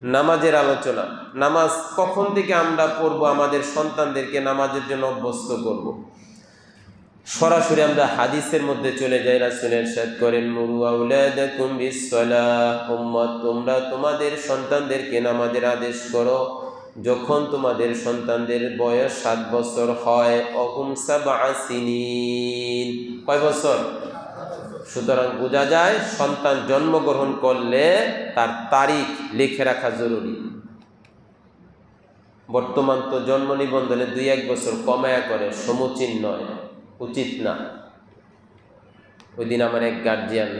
নামাজের আলোচনা। নামাজ কখন থেকে আমরা পড়বো, আমাদের সন্তানদেরকে নামাজের জন্য অভ্যস্ত করব। সরাসরি আমরা হাদিসের মধ্যে চলে যাই। রাসূল ইরশাদ করেন, মুরু আওলাদাকুম বিসসালাহ, উম্মত তোমরা তোমাদের সন্তানদেরকে নামাজের আদেশ করো যখন তোমাদের সন্তানদের বয়স 7 বছর হয়। অহুম সাবআ সিনিন, কয় বছর? সুতরাং বোঝা যায় সন্তান জন্মগ্রহণ করলে তার তারিখ লিখে রাখা জরুরি। বর্তমান তো জন্ম নিবন্ধনে 2-1 বছর কমায়া করে, সমুচীন নয়, উচিত না। ওই দিন আমার এক গার্জিয়ান,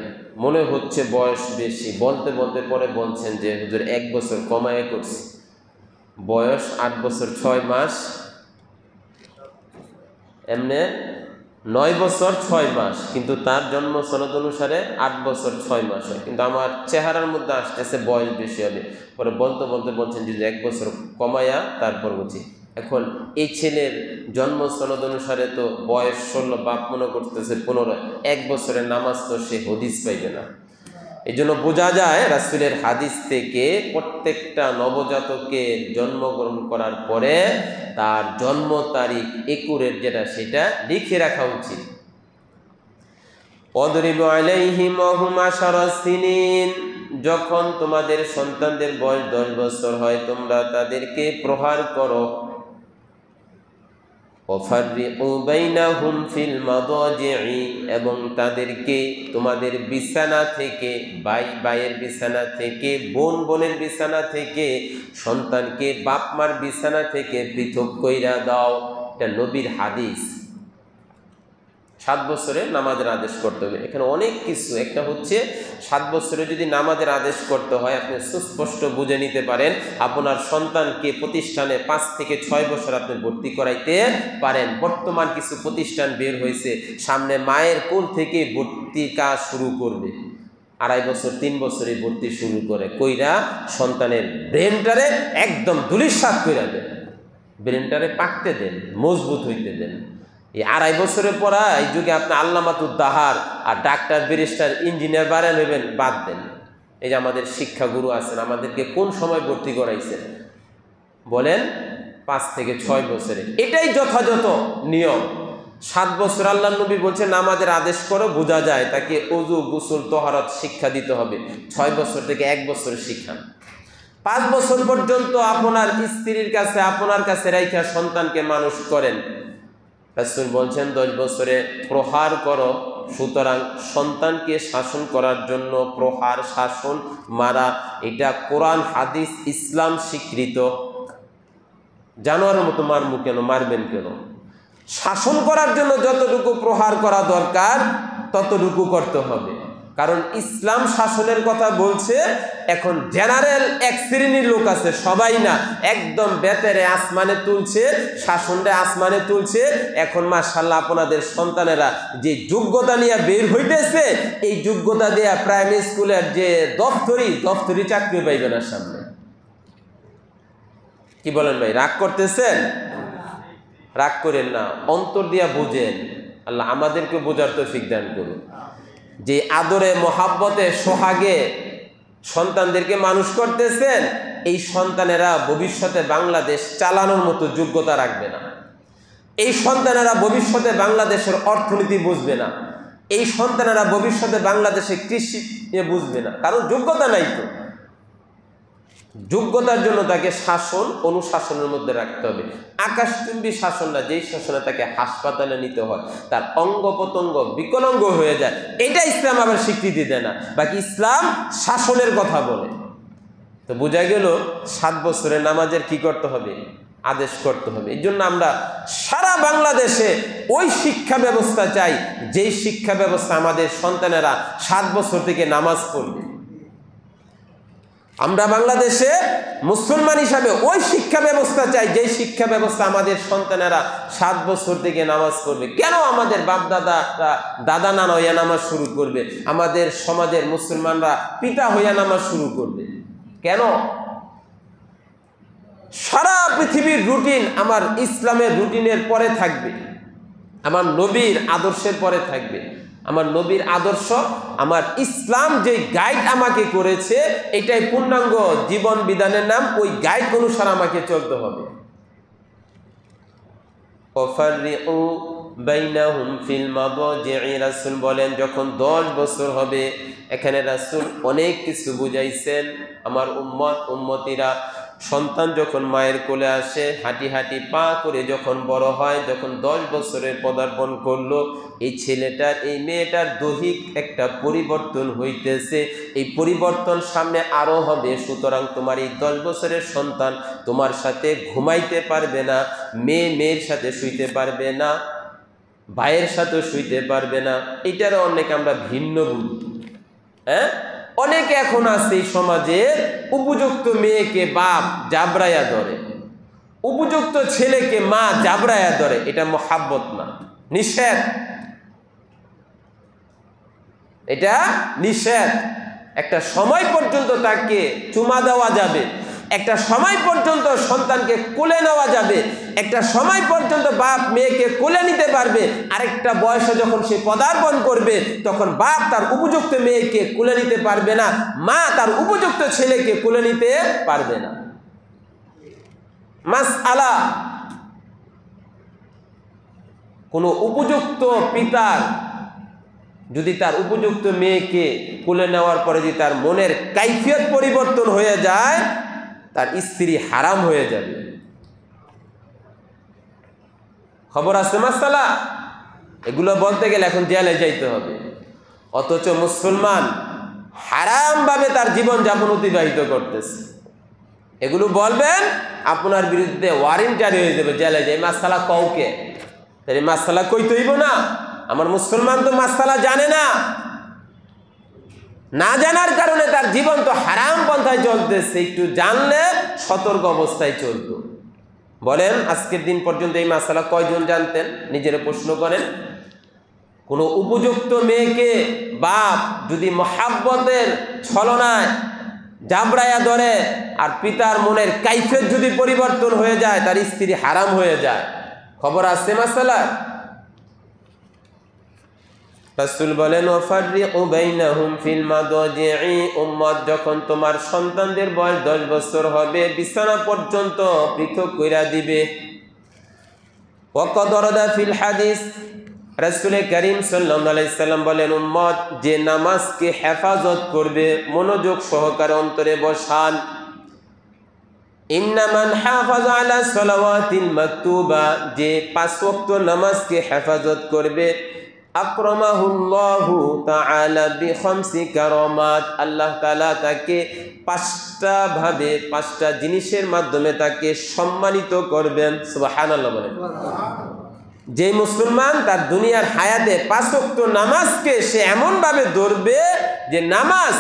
মনে হচ্ছে বয়স বেশি, বলতে বলতে পরে বলছেন যে হুজুর 1 বছর কমায়া করছি, বয়স 8 বছর 6 মাস, এমনি 9 বছর 6 মাস, কিন্তু তার জন্ম সনদ অনুসারে 8 বছর 6 মাস হয়, কিন্তু আমার চেহারার মধ্যে আসতেছে বয়স বেশি হবে। পরে বলতে বলতে বলছেন যে 1 বছর কমায়া তারপর বুঝি। এখন এই ছেলের জন্ম সনদ অনুসারে তো বয়স 16, বাপ মনে করতেছে 15, 1 বছরের নামাজ তো সে হদিস পাইবে না। এই জন্য বোঝা যায় রাসূলের হাদিস থেকে প্রত্যেকটা নবজাতকের জন্মগ্রহণ করার পরে তার জন্ম তারিখ একুরেট যেটা সেটা লিখে রাখা উচিত। ওয়াদরিবু আলাইহিম ওয়া হুম 10 সিনিন, যখন তোমাদের সন্তানদের বয়স 10 বছর হয় তোমরা তাদেরকে প্রহার করো। ওয়াফাররিকু বাইনাহুম ফিল মাদাজি'i, এবং তাদেরকে তোমাদের বিছানা থেকে, ভাইয়ের বিছানা থেকে, বোনের বিছানা থেকে, সন্তানকে বাপ মার বিছানা থেকে পৃথক কইরা দাও। এটা নবীর হাদিস। 7 বছরে নামাজের আদেশ করতে হবে। এখানে অনেক কিছু, একটা হচ্ছে 7 বছরে যদি নামাজের আদেশ করতে হয় আপনি সুস্পষ্ট বুঝে নিতে পারেন, আপনার সন্তানকে প্রতিষ্ঠানে 5 থেকে 6 বছর আপনি ভর্তি করাইতে পারেন। বর্তমান কিছু প্রতিষ্ঠান বের হয়েছে, সামনে মায়ের কোল থেকে ভর্তি কাজ শুরু করবে, 2.5 বছর 3 বছরে ভর্তি শুরু করে, কইরা সন্তানের ব্রেনটারে একদম ধুলিস্যাৎ কইরা দেন, ব্রেনটারে পাকতে দেন, মজবুত হইতে দেন। এই 2.5 বছরের পর এই যুগে আপনি আল্লামাতুদ দাহার আর ডাক্তার, ব্যারিস্টার, ইঞ্জিনিয়ার বাড়া নেবেন, বাদ দেন। এই যে আমাদের শিক্ষাগুরু আছেন, আমাদেরকে কোন সময় ভর্তি করাইছেন বলেন? 5 থেকে 6 বছরে। এটাই যথাযথ নিয়ম। 7 বছর আল্লাহ নবী বলছেন নামাজের আদেশ করো, বোঝা যায় তাকে ওযু, গোসল, তহরাত শিক্ষা দিতে হবে। 6 বছর থেকে 1 বছর শিখান। 5 বছর পর্যন্ত আপনার স্ত্রীর কাছে, আপনার কাছে রাইখা সন্তানকে মানুষ করেন। রাসূল বলছেন 10 বছরে প্রহার করো। সুতরাং সন্তানকে শাসন করার জন্য প্রহার, শাসন, মারা, এটা কোরআন, হাদিস, ইসলাম স্বীকৃত। জানোয়ারের মতো মারমু কেন, মারবেন কেন? শাসন করার জন্য যতটুকু প্রহার করা দরকার ততটুকু করতে হবে, কারণ ইসলাম শাসনের কথা বলছে। এখন জেনারেল এক শ্রেণীর লোক আছে, সবাই না, একদম বেতেরে আসমানে তুলছে, শাসনটা আসমানে তুলছে। এখন মাশাআল্লাহ আপনাদের সন্তানেরা যে যোগ্যতা নিয়ে বের হইতেছে, এই যোগ্যতা দিয়ে প্রাইমারি স্কুলের যে দপ্তরি চাকরি পাইবে না সামনে। কি বলেন ভাই, রাগ করতেছেন? রাগ করেন না, অন্তর দিয়া বুঝেন। আল্লাহ আমাদেরকে বোঝার তৌফিক দান করুন। যে আদরে, মহাব্বতে, সোহাগে সন্তানদেরকে মানুষ করতেছেন, এই সন্তানেরা ভবিষ্যতে বাংলাদেশ চালানোর মতো যোগ্যতা রাখবে না। এই সন্তানেরা ভবিষ্যতে বাংলাদেশের অর্থনীতি বুঝবে না। এই সন্তানেরা ভবিষ্যতে বাংলাদেশের কৃষি বুঝবে না, কারণ যোগ্যতা নাই তো। যোগ্যতার জন্য তাকে শাসন, অনুশাসনের মধ্যে রাখতে হবে। আকাশচুম্বী শাসন না, যেই শাসনে তাকে হাসপাতালে নিতে হয়, তার অঙ্গ প্রত্যঙ্গ বিকলাঙ্গ হয়ে যায়, এটা ইসলাম আবার স্বীকৃতি দেয় না। বাকি ইসলাম শাসনের কথা বলে। তো বোঝা গেল 7 বছরে নামাজের কি করতে হবে? আদেশ করতে হবে। এই জন্য আমরা সারা বাংলাদেশে ওই শিক্ষা ব্যবস্থা চাই, যেই শিক্ষা ব্যবস্থা আমাদের সন্তানেরা 7 বছর থেকে নামাজ পড়বে। আমরা বাংলাদেশে মুসলমান হিসাবে ওই শিক্ষা ব্যবস্থা চাই, যেই শিক্ষা ব্যবস্থা আমাদের সন্তানেরা 7 বছর থেকে নামাজ পড়বে। কেন আমাদের বাপ দাদা নানা হইয়া নামাজ শুরু করবে? আমাদের সমাজের মুসলমানরা পিতা হইয়া নামাজ শুরু করবে কেন? সারা পৃথিবীর রুটিন আমার ইসলামের রুটিনের পরে থাকবে, আমার নবীর আদর্শের পরে থাকবে। আমার নবীর আদর্শ, আমার ইসলাম যে গাইড আমাকে করেছে, এটাই পূর্ণাঙ্গ জীবন বিধানের নাম। ওই গাইড অনুসারে আমাকে চলতে হবে। রাসূল বলেন যখন 10 বছর হবে, এখানে রাসূল অনেক কিছু বুঝাইছেন। আমার উম্মতিরা সন্তান যখন মায়ের কোলে আসে, হাঁটি হাঁটি পা করে যখন বড় হয়, যখন 10 বছরের পদার্পণ করলো, এই ছেলেটার এই মেয়েটার দৈহিক একটা পরিবর্তন হইতেছে। এই পরিবর্তন সামনে আরো হবে। সুতরাং তোমার এই 10 বছরের সন্তান তোমার সাথে ঘুমাইতে পারবে না, মেয়ের সাথে শুইতে পারবে না, ভাইয়ের সাথে শুইতে পারবে না। এটারও অনেক আমরা ভিন্ন বুঝি। হ্যাঁ, অনেকে এখন আছে এই সমাজে, উপযুক্ত মেয়েকে বাপ জাবরায়া ধরে, উপযুক্ত ছেলেকে মা জাবরায়া ধরে। এটা মহাব্বত না, নিষেধ। এটা নিষেধ। একটা সময় পর্যন্ত তাকে চুমা দেওয়া যাবে, একটা সময় পর্যন্ত সন্তানকে কোলে নেওয়া যাবে, একটা সময় পর্যন্ত বাপ মেয়েকে কোলে নিতে পারবে। আরেকটা বয়সে যখন সে পদার্পণ করবে, তখন বাপ তার উপযুক্ত মেয়েকে কোলে নিতে পারবে না, মা তার উপযুক্ত ছেলেকে কোলে নিতে পারবে না। মাসআলা, কোনো উপযুক্ত পিতার যদি তার উপযুক্ত মেয়েকে কোলে নেওয়ার পরে যদি তার মনের কাইফিয়ত পরিবর্তন হয়ে যায়, তার স্ত্রী হারাম হয়ে যাবে। খবর আছে মাসালা? এগুলো বলতে গেলে এখন জেলে যাইতে হবে। অথচ মুসলমান হারামভাবে তার জীবন যাপন অতিবাহিত করতেছে। এগুলো বলবেন, আপনার বিরুদ্ধে ওয়ারেন্ট জারি হয়ে যাবে, জেলে যাই। মাসালা কওকে তাই মাসালা কইতে হইব না। আমার মুসলমান তো মাসালা জানে না, না জানার কারণে তার জীবন তো হারাম পন্থায় চলতেছে। একটু জানলে সতর্ক অবস্থায় চলতো। বলেন, আজকের দিন পর্যন্ত এই মাসালা কয়জন জানতেন? নিজেরা প্রশ্ন করেন। কোনো উপযুক্ত মেয়েকে বাপ যদি মহাব্বতের ছলনায় জাবরায়া ধরে, আর পিতার মনের কাইফিয়ত যদি পরিবর্তন হয়ে যায়, তার স্ত্রী হারাম হয়ে যায়। খবর আছে মাসালা? রাসূল বলেন, ওয়াফাররিকু বাইনাহুম ফিল মাদাজি'i, উম্মত যখন তোমার সন্তানদের বয়স 10 বছর হবে, বিছানা পর্যন্ত পৃথক কইরা দিবে। ওয়াকাদ ওয়ারাদা ফিল হাদিস, রাসূল করিম সাল্লাল্লাহু আলাইহি সাল্লাম বলেন, উম্মত যে নামাজকে হেফাজত করবে, মনোযোগ সহকারে অন্তরে বসান। ইন্না মান হাফাযা আলা সালাওয়াতিল মাকতুবা, যে 5 ওয়াক্ত নামাজকে হেফাজত করবে, আকরামাহুল্লাহু তাআলা বিখামসি কারামাত, আল্লাহ তাআলা তাকে 5টা ভাবে, 5টা জিনিসের মাধ্যমে তাকে সম্মানিত করবেন। সুবহানাল্লাহ বলেন। যে মুসলমান তার দুনিয়ার হায়াতে 5 ওয়াক্ত নামাজকে সে এমন ভাবে ধরবে যে নামাজ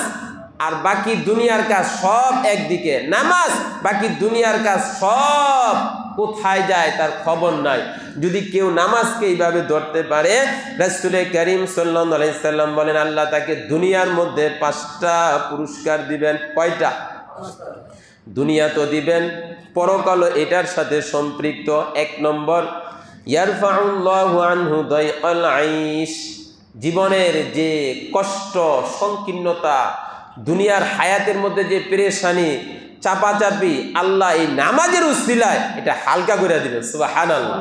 আর বাকি দুনিয়ার কাজ সব একদিকে, নামাজ বাকি দুনিয়ার কাজ সব কোথায় যায় তার খবর নাই। যদি কেউ নামাজকে এইভাবে ধরতে পারে, রাসূল করিম সাল্লাল্লাহু আলাইহি সাল্লাম বলেন, আল্লাহ তাকে দুনিয়ার মধ্যে 5টা পুরস্কার দিবেন। কয়টা? দুনিয়া তো দিবেন, পরকালও এটার সাথে সম্পৃক্ত। 1 নম্বর, ইয়ারফাউল্লাহু আনহু দাইআল আইশ, জীবনের যে কষ্ট সংকীর্ণতা, দুনিয়ার হায়াতের মধ্যে যে পেরেশানি চাপাচাপি, আল্লাহ এই নামাজের উসিলায় এটা হালকা করে দিবেন। সুবহানাল্লাহ।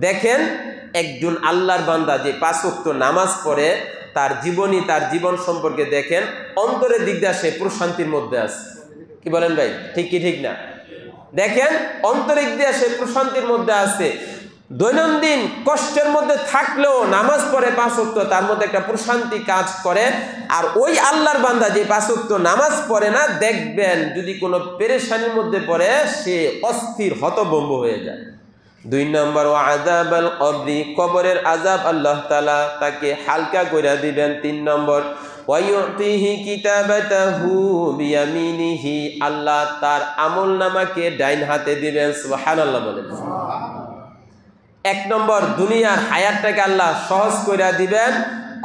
দেখেন, একজন আল্লাহর বান্দা যে 5 ওয়াক্ত নামাজ পড়ে, তার জীবনী, তার জীবন সম্পর্কে দেখেন, অন্তরের দিক দিয়ে সে প্রশান্তির মধ্যে আছে। কি বলেন ভাই? ঠিক কি ঠিক না? দেখেন, অন্তরিক দিয়ে সে প্রশান্তির মধ্যে আছে। দৈনন্দিন কষ্টের মধ্যে থাকলেও নামাজ পড়ে 5 ওয়াক্ত, তার মধ্যে একটা প্রশান্তি কাজ করে। আর ওই আল্লাহর বান্দা যে 5 ওয়াক্ত নামাজ পড়ে না, দেখবেন যদি কোনো পেরেশানির মধ্যে পড়ে, সে অস্থির হতভম্ব হয়ে যায়। 2 নম্বর, ওয়া আযাবাল কবরি, কবরের আযাব আল্লাহ তাআলা তাকে হালকা করে দিবেন। 3 নম্বর, ওয়া ইউতিহি কিতাবাতাহু বিয়ামিনিহি, আল্লাহ তার আমলনামাকে ডাইন হাতে দিবেন। সুবহানাল্লাহ বলেন। 1 নম্বর, দুনিয়ার হায়াতটাকে আল্লাহ সহজ করে দিবেন,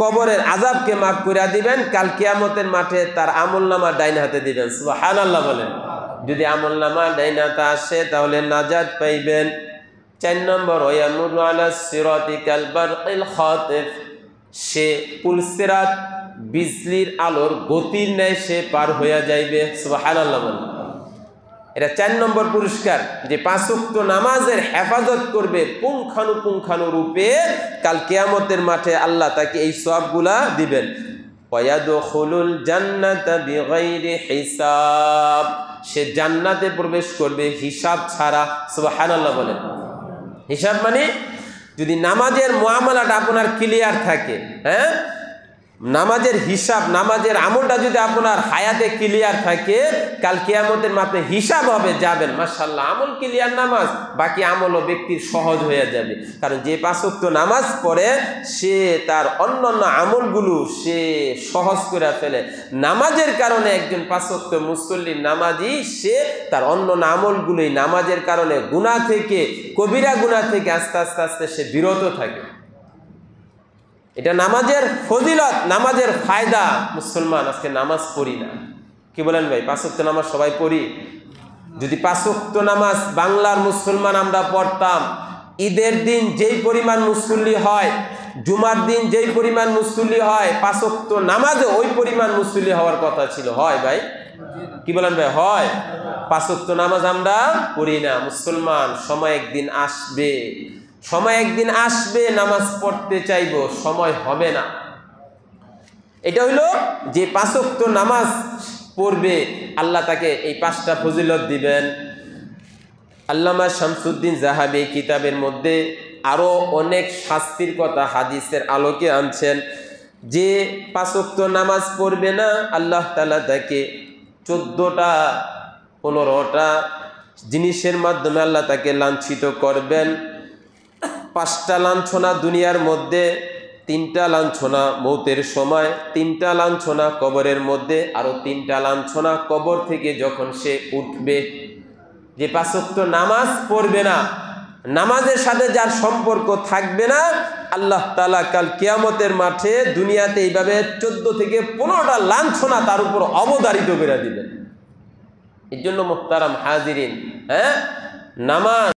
কবরের আযাবকে মাফ করে দিবেন, কাল কিয়ামতের মাঠে তার আমলনামা ডাইন হাতে দিবেন। সুবহানাল্লাহ বলেন। যদি আমলনামা ডাইন হাতে আসে তাহলে নাজাত পাইবেন। 4 নম্বর, ওয়ায়ামুরু আলা সিরাতি কাল বারকিল খাতিফ, সে পুলসিরাত বিজলির আলোর গতির ন্যায় সে পার হইয়া যাইবে। সুবহানাল্লাহ বলেন। এটা 4 নম্বর পুরস্কার, যে 5 ওয়াক্ত নামাজের হেফাজত করবে পুঙ্খানুপুঙ্খানুরূপে, কাল কিয়ামতের মাঠে আল্লাহ তাকে এই সওয়াবগুলা দিবেন। ওয়ায়াদখুলুল জান্নাতা বিগাইরি হিসাব, সে জান্নাতে প্রবেশ করবে হিসাব ছাড়া। সুবহানাল্লাহ বলেন। হিসাব মানে যদি নামাজের মুআমালাটা আপনার ক্লিয়ার থাকে, হ্যাঁ, নামাজের হিসাব, নামাজের আমলটা যদি আপনার হায়াতে ক্লিয়ার থাকে, কাল কিয়ামতের মাঠে হিসাব হবে, যাবেন মাশাআল্লাহ আমল ক্লিয়ার, নামাজ, বাকি আমলও ব্যক্তির সহজ হয়ে যাবে। কারণ যে 5 ওয়াক্ত নামাজ পড়ে সে তার অন্যান্য আমলগুলো সে সহজ করে ফেলে। নামাজের কারণে একজন 5 ওয়াক্ত মুসল্লি নামাজি, সে তার অন্যান্য আমলগুলোই নামাজের কারণে গুনাহ থেকে, কবিরা গুনাহ থেকে আস্তে আস্তে আস্তে সে বিরত থাকে। এটা নামাজের ফজিলত, নামাজের ফায়দা। মুসলমান আজকে নামাজ পড়ি না, কি বলেন ভাই? 5 ওয়াক্ত নামাজ সবাই পড়ি। যদি 5 ওয়াক্ত নামাজ বাংলার মুসলমান আমরা পড়তাম, ঈদের দিন যেই পরিমাণ মুসল্লি হয়, জুমার দিন যেই পরিমাণ মুসল্লি হয়, 5 ওয়াক্ত নামাজে ওই পরিমাণ মুসল্লি হওয়ার কথা ছিল। হয় ভাই? কি বলেন ভাই? হয়। 5 ওয়াক্ত নামাজ আমরা পড়ি না। মুসলমান, সময় একদিন আসবে, সময় একদিন আসবে নামাজ পড়তে চাইব, সময় হবে না। এটা হইলো যে 5 ওয়াক্ত নামাজ পড়বে, আল্লাহ তাকে এই 5টা ফজিলত দিবেন। আল্লামা শামসুদ্দিন জাহাবি কিতাবের মধ্যে আরো অনেক শাস্তির কথা হাদিসের আলোকে আনছেন। যে 5 ওয়াক্ত নামাজ পড়বে না, আল্লাহ তাআলা তাকে 14টা 15টা জিনিসের মাধ্যমে আল্লাহ তাকে লাঞ্ছিত করবেন। 5টা লাঞ্ছনা দুনিয়ার মধ্যে, 3টা লাঞ্ছনা মৌতের সময়, 3টা লাঞ্ছনা কবরের মধ্যে, আরো 3টা লাঞ্ছনা কবর থেকে যখন সে উঠবে। যে 5 ওয়াক্ত নামাজ পড়বে না, নামাজের সাথে যার সম্পর্ক থাকবে না, আল্লাহ তাআলা কাল কিয়ামতের মাঠে দুনিয়াতে এইভাবে 14 থেকে 15টা লাঞ্ছনা তার উপর অবধারিত করে দিবেন। এর জন্য মুহতারাম হাজিরিন, হ্যাঁ, নামাজ